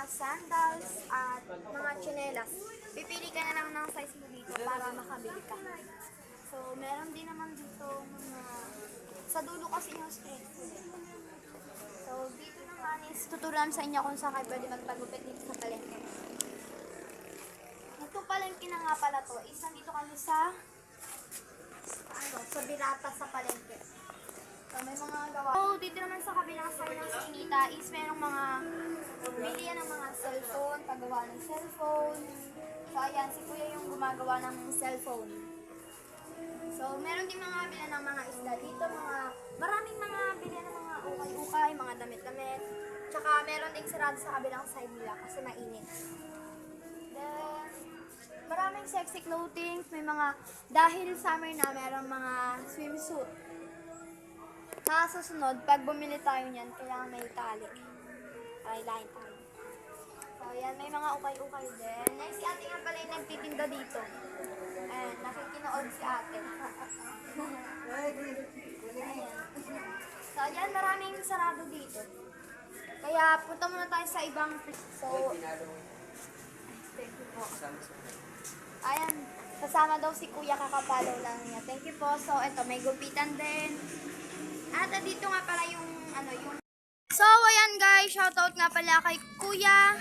sandals at mga tsinelas. Pipili ka na lang ng size mo dito para makabili ka. So, meron din naman dito mga... Sa dulo kasi yung street food. So, dito naman is tuturuan sa inyo kung saan kayo pwede magpagupit dito sa palengke. Ito palengke na nga pala to. Isa dito kami sa Birata sa palengke. So, may mga gawa. So, dito naman sa kabilang side ng Sinita is merong mga bilihan ng mga cellphone, paggawa ng cellphone. So, ayan, si Kuya yung gumagawa ng cellphone. So, meron din mga bilihan ng mga isda dito, maraming mga bilihan ng mga ukay-ukay, mga damit-damit. Tsaka, meron ding sarado sa kabilang side nila kasi mainit. Then, maraming sexy clothing, may mga, dahil summer na, merong mga swimsuit. Sa susunod, pag bumili tayo niyan, kailangan may tali. Ay, line tayo. So, yan, may mga ukay-ukay din. Next, si ate nga pala yung nagtitinda dito. Ayan, nakikinood si ate. Ayan. So, yan, maraming sarado dito. Kaya, punta muna tayo sa ibang so, thank you po. Ayan, kasama daw si Kuya, kakapalaw lang niya. Thank you po. So, eto, may gupitan din. At dito nga pala yung, So, ayan guys, shoutout nga pala kay Kuya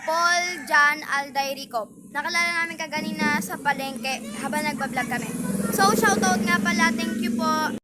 Paul Jan Aldairico. Nakalala namin kaganina sa palengke habang nagbablog kami. So, shoutout nga pala, thank you po.